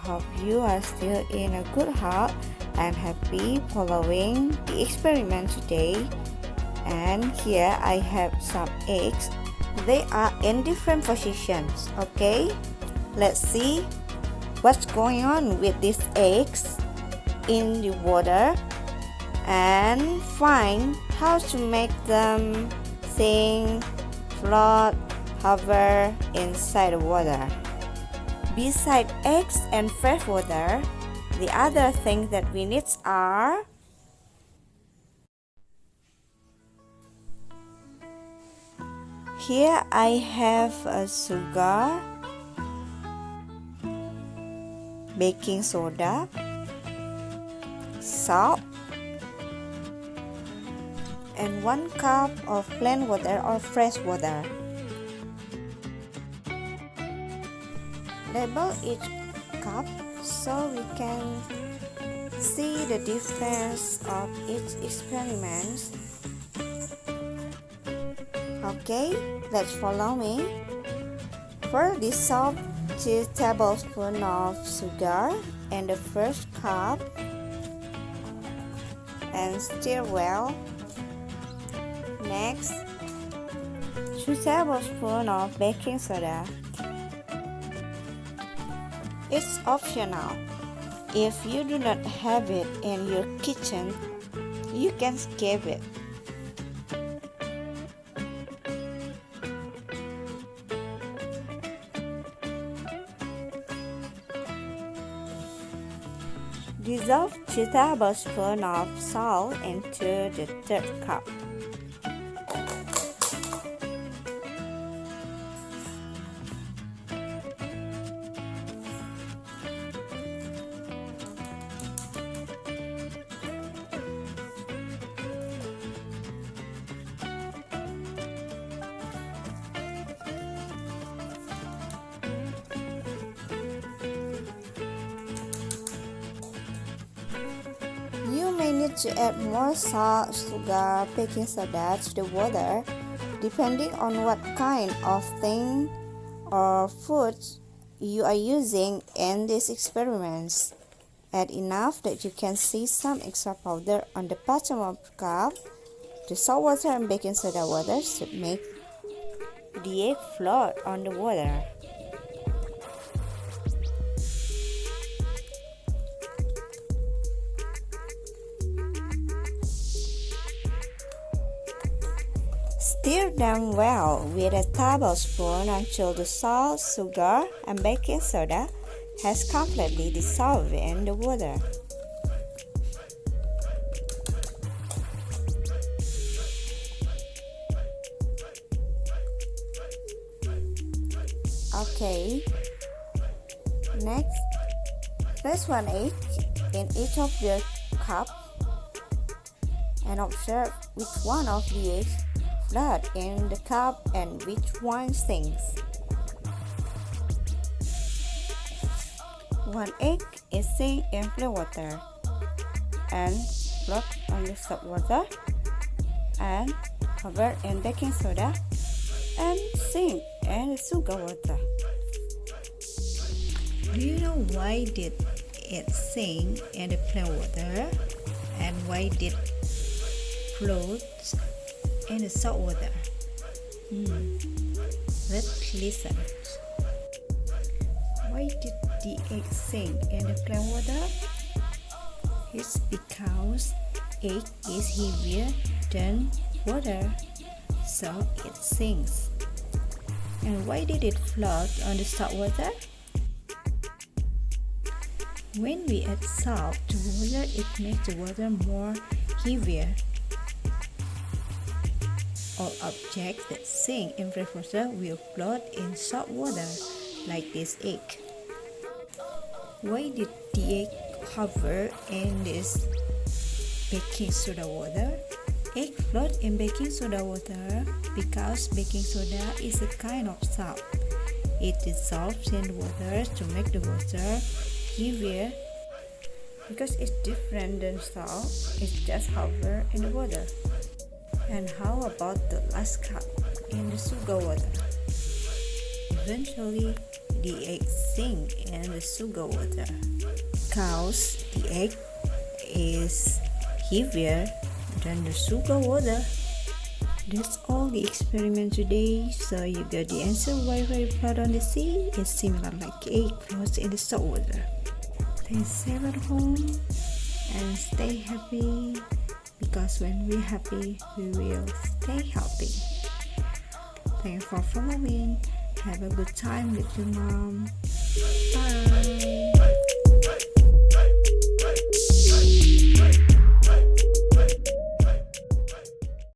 hope you are still in a good health and happy following the experiment today. And here I have some eggs. They are in different positions, okay? Let's see what's going on with these eggs in the water and find how to make them sink, float, hover inside the water. Besides eggs and fresh water, the other things that we need are here I have a sugar, baking soda, salt, and 1 cup of plain water or fresh water. Label each cup so we can see the difference of each experiment. Okay, let's follow me. First, dissolve 2 tablespoons of sugar in the first cup and stir well. Next, 2 tablespoons of baking soda. It's optional. If you do not have it in your kitchen, you can skip it. Dissolve 2 tablespoons of salt into the third cup. You may need to add more salt, sugar, baking soda to the water depending on what kind of thing or food you are using in these experiments. Add enough that you can see some extra powder on the bottom of the cup. The salt water and baking soda water should make the egg float on the water. Stir them well with a tablespoon until the salt, sugar, and baking soda has completely dissolved in the water. Okay, next, place 1 egg in each of your cup and observe which one of the eggs float in the cup and which one sinks. 1 egg is sink in plain water and float on the salt water and cover in baking soda and sink in the sugar water. Do you know why did it sink in the plain water and why did float in the salt water? Let's listen. Why did the egg sink in the plain water? It's because egg is heavier than water, so it sinks. And why did it float on the salt water? When we add salt to water, it makes the water more heavier. All objects that sink in fresh water will float in salt water, like this egg. Why did the egg hover in this baking soda water? Egg float in baking soda water because baking soda is a kind of salt. It dissolves in the water to make the water heavier. Because it's different than salt, it just hover in the water. And how about the last cup in the sugar water? Eventually, the egg sink in the sugar water. Cause the egg is heavier than the sugar water. That's all the experiment today. So you got the answer why very flat on the sea is similar like egg floats in the salt water. Stay safe at home and stay happy, because when we're happy, we will stay healthy. Thanks for following. Have a good time with your mom. Bye.